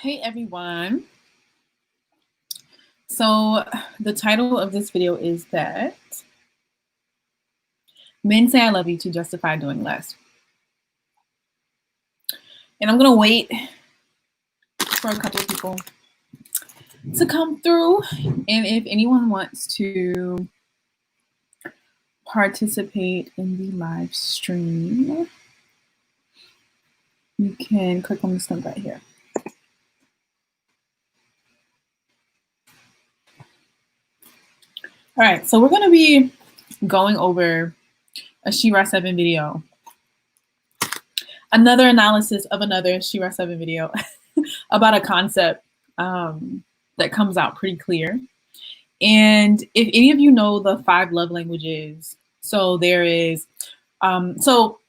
Hey everyone. So the title of this video is that men say I love you to justify doing less. And I'm going to wait for a couple of people to come through. And if anyone wants to participate in the live stream, you can click on this link right here. All right, so we're going to be going over a She-Ra 7 video. Another analysis of another She-Ra 7 video about a concept that comes out pretty clear. And if any of you know the 5 love languages, so there is, so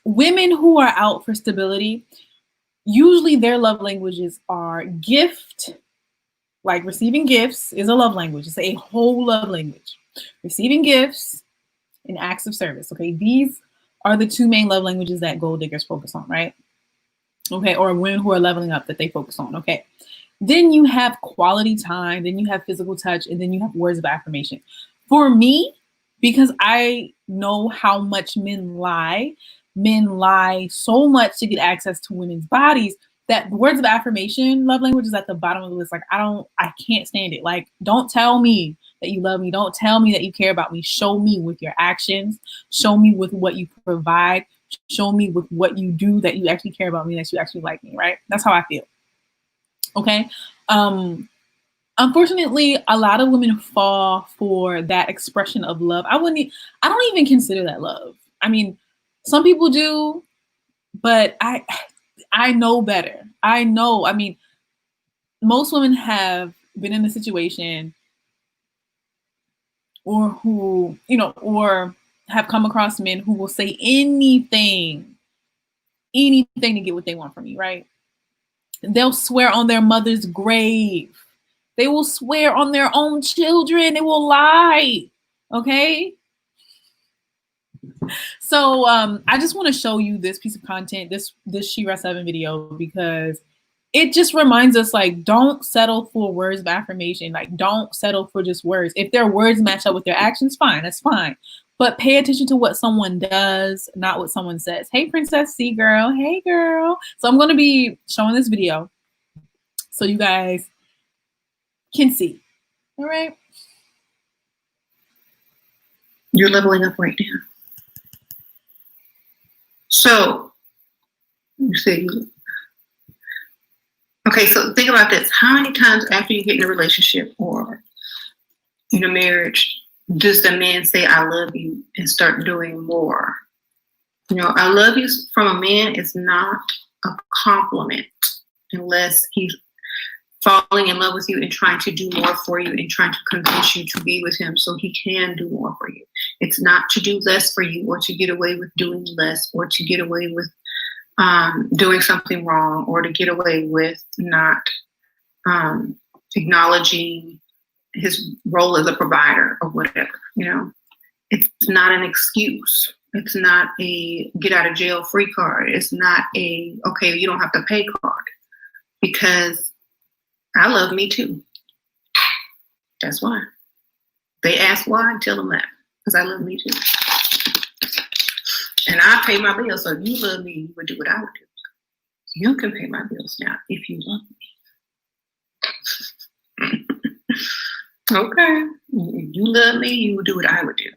women who are out for stability, usually their love languages are gift, like receiving gifts is a love language. It's a whole love language. Receiving gifts and acts of service. Okay, these are the 2 main love languages that gold diggers focus on, right? Okay, or women who are leveling up that they focus on. Okay, then you have quality time, then you have physical touch, and then you have words of affirmation. For me, because I know how much men lie so much to get access to women's bodies, that words of affirmation love language is at the bottom of the list. Like, I can't stand it. Like, don't tell me that you love me. Don't tell me that you care about me. Show me with your actions. Show me with what you provide. Show me with what you do that you actually care about me, that you actually like me, right? That's how I feel. Okay. Unfortunately, a lot of women fall for that expression of love. I don't even consider that love. I mean, some people do, but I know better. I mean, most women have been in a situation or who, or have come across men who will say anything to get what they want from you, right? They'll swear on their mother's grave. They will swear on their own children. They will lie. Okay. So I just want to show you this piece of content, this She-Ra 7 video, because it just reminds us, like, don't settle for words of affirmation. Like, don't settle for just words. If their words match up with their actions, fine, that's fine. But pay attention to what someone does, not what someone says. Hey, Princess C girl. Hey, girl. So I'm going to be showing this video so you guys can see. All right. You're leveling up right now. So you say, okay, so think about this. How many times after you get in a relationship or in a marriage does the man say, I love you, and start doing more? I love you from a man is not a compliment unless he's falling in love with you and trying to do more for you and trying to convince you to be with him so he can do more for you. It's not to do less for you or to get away with doing less or to get away with doing something wrong or to get away with not acknowledging his role as a provider or whatever. It's not an excuse. It's not a get out of jail free card. It's not a, okay, you don't have to pay card, because I love me too. That's why. They ask why, tell them that, because I love me too. And I pay my bills, so if you love me, you would do what I would do. You can pay my bills now if you love me. Okay. If you love me, you would do what I would do.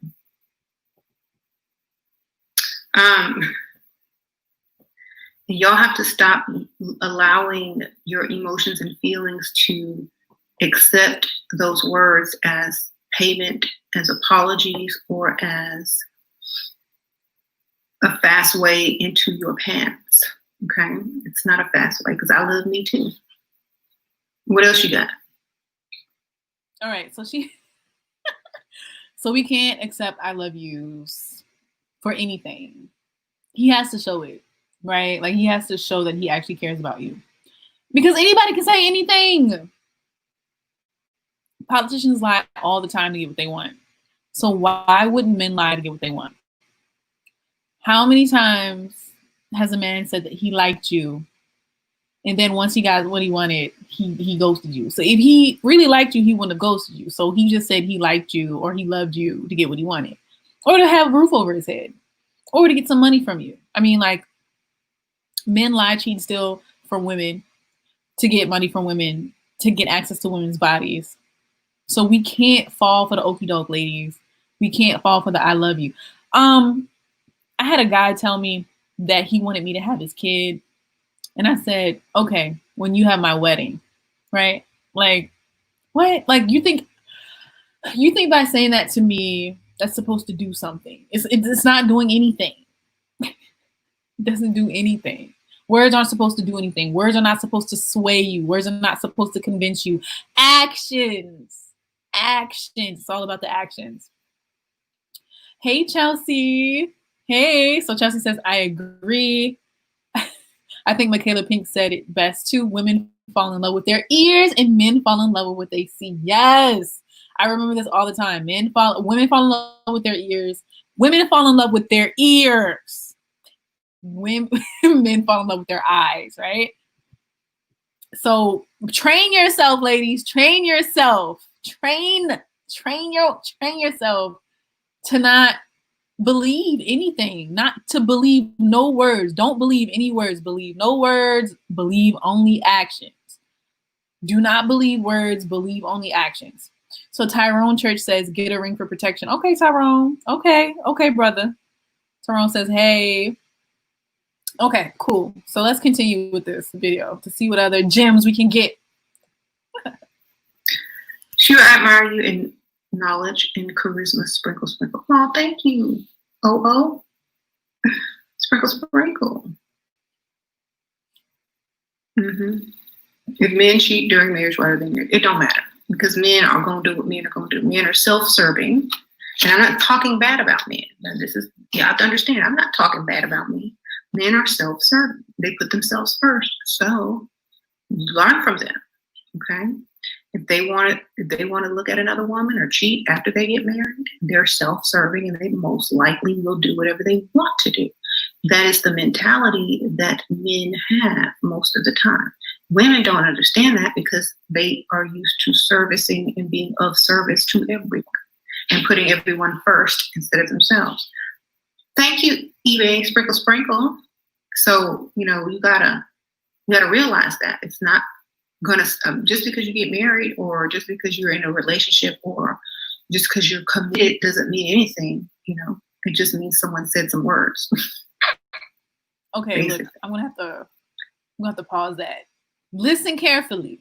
Y'all have to stop allowing your emotions and feelings to accept those words as payment, as apologies, or as a fast way into your pants. Okay? It's not a fast way, because I love me too. What else you got? All right. So so we can't accept I love yous for anything. He has to show it, right? Like, he has to show that he actually cares about you, because anybody can say anything. Politicians lie all the time to get what they want. So why wouldn't men lie to get what they want? How many times has a man said that he liked you And then once he got what he wanted, he ghosted you. So if he really liked you, he wouldn't have ghosted you. So he just said he liked you or he loved you to get what he wanted, or to have a roof over his head, or to get some money from you. I mean, like, men lie, cheat, steal from women to get money from women, to get access to women's bodies. So we can't fall for the okie doke, ladies. We can't fall for the I love you. I had a guy tell me that he wanted me to have his kid. And I said, okay, when you have my wedding, right? Like, what? Like, you think by saying that to me, that's supposed to do something. It's not doing anything. It doesn't do anything. Words aren't supposed to do anything. Words are not supposed to sway you. Words are not supposed to convince you. Actions. It's all about the actions. Hey, Chelsea. Hey. So Chelsea says, I agree. I think Michaela Pink said it best too. Women fall in love with their ears and men fall in love with what they see. Yes. I remember this all the time. Women fall in love with their ears. Women fall in love with their ears. Men fall in love with their eyes, right? So train yourself, ladies. Train yourself. Train yourself to not believe anything, not to believe no words. Don't believe any words. Believe no words. Believe only actions. Do not believe words. Believe only actions. So Tyrone Church says, get a ring for protection. Okay, Tyrone. Okay, brother. Tyrone says, hey. Okay, cool. So let's continue with this video to see what other gems we can get. Sure, I admire you in knowledge and charisma. Sprinkle, sprinkle. Oh, thank you. Oh. Sprinkle, sprinkle. If men cheat during marriage rather than marriage, it don't matter, because men are going to do what men are going to do. Men are self-serving, and I'm not talking bad about men. Now, you have to understand, I'm not talking bad about men. Men are self-serving. They put themselves first. So learn from them. Okay. If they want to look at another woman or cheat after they get married, they're self-serving and they most likely will do whatever they want to do. That is the mentality that men have most of the time. Women don't understand that because they are used to servicing and being of service to everyone and putting everyone first instead of themselves. Thank you, eBay Sprinkle Sprinkle. So, you gotta realize that it's not gonna just because you get married or just because you're in a relationship or just because you're committed doesn't mean anything. It just means someone said some words. Okay, basically. Look, I'm gonna have to pause that. Listen carefully.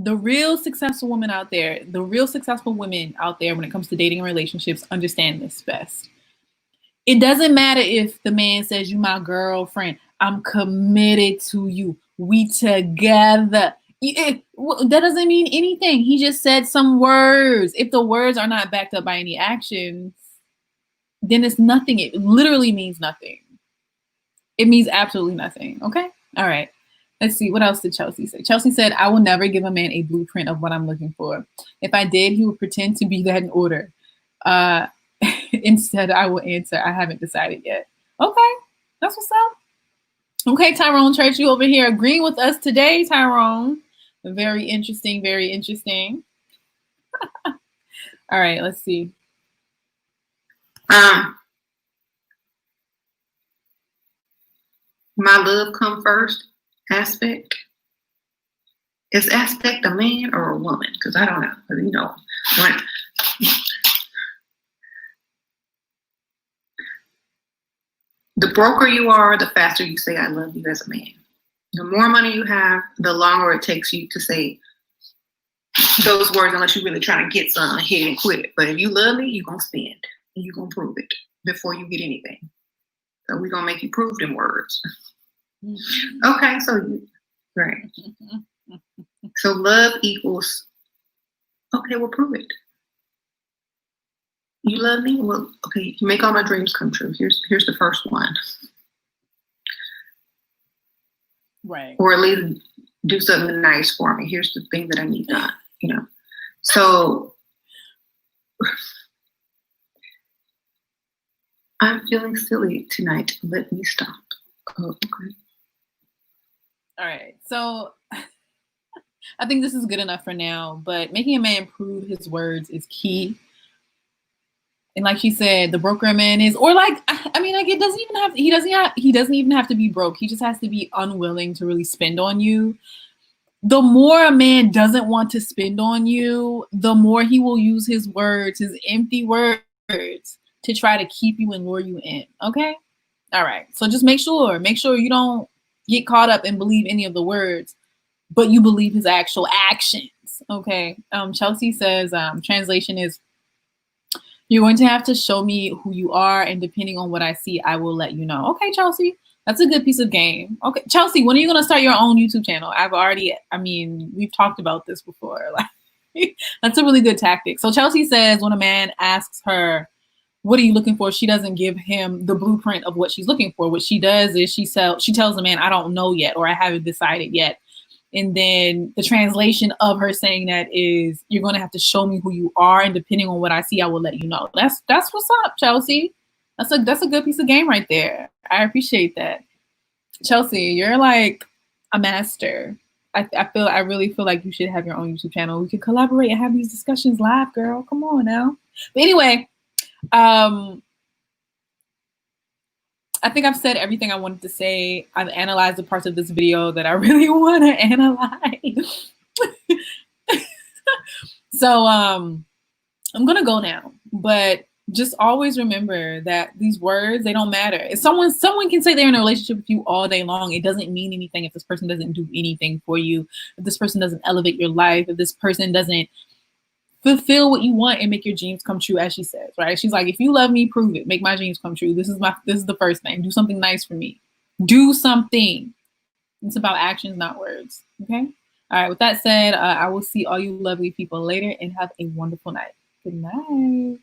The real successful women out there, the real successful women out there when it comes to dating and relationships understand this best. It doesn't matter if the man says, you my girlfriend, I'm committed to you, we together. That doesn't mean anything. He just said some words. If the words are not backed up by any actions, then it's nothing. It literally means nothing. It means absolutely nothing. Okay? All right. Let's see. What else did Chelsea say? Chelsea said, I will never give a man a blueprint of what I'm looking for. If I did, he would pretend to be that in order. Instead, I will answer, I haven't decided yet. Okay. That's what's up. Okay, Tyrone Church, you over here agreeing with us today, Tyrone. Very interesting. Very interesting. All right. Let's see. My love come first aspect. Is aspect a man or a woman? Because I don't know. The broker you are, the faster you say I love you as a man. The more money you have, the longer it takes you to say those words, unless you're really trying to get some ahead and quit it. But if you love me, you're going to spend and you're going to prove it before you get anything. So we're going to make you prove them words. Okay, right. So love equals, okay, we'll prove it. You love me? Well, okay, you make all my dreams come true. Here's the first one. Right. Or at least do something nice for me. Here's the thing that I need done, So I'm feeling silly tonight. Let me stop. Oh, okay. All right. So I think this is good enough for now, but making a man prove his words is key. And like she said, the broker man is, or like, I mean, like it doesn't even have, he doesn't even have to be broke. He just has to be unwilling to really spend on you. The more a man doesn't want to spend on you, the more he will use his words, his empty words, to try to keep you and lure you in. Okay? All right. So just make sure you don't get caught up and believe any of the words, but you believe his actual actions. Okay. Chelsea says, translation is, you're going to have to show me who you are, and depending on what I see, I will let you know. Okay, Chelsea, that's a good piece of game. Okay, Chelsea, when are you going to start your own YouTube channel? We've talked about this before. Like, that's a really good tactic. So Chelsea says when a man asks her, what are you looking for? She doesn't give him the blueprint of what she's looking for. What she does is she tells the man, I don't know yet, or I haven't decided yet. And then the translation of her saying that is, you're going to have to show me who you are, and depending on what I see, I will let you know. That's what's up, Chelsea. That's a good piece of game right there. I appreciate that. Chelsea, you're like a master. I really feel like you should have your own YouTube channel. We could collaborate and have these discussions live, girl. Come on now. But anyway, I think I've said everything I wanted to say. I've analyzed the parts of this video that I really want to analyze. So I'm gonna go now, but just always remember that these words, they don't matter. If someone can say they're in a relationship with you all day long, it doesn't mean anything if this person doesn't do anything for you, if this person doesn't elevate your life, if this person doesn't fulfill what you want and make your dreams come true, as she says, right? She's like, if you love me, prove it. Make my dreams come true. This is the first thing. Do something nice for me. Do something. It's about actions, not words. Okay? All right. With that said, I will see all you lovely people later, and have a wonderful night. Good night.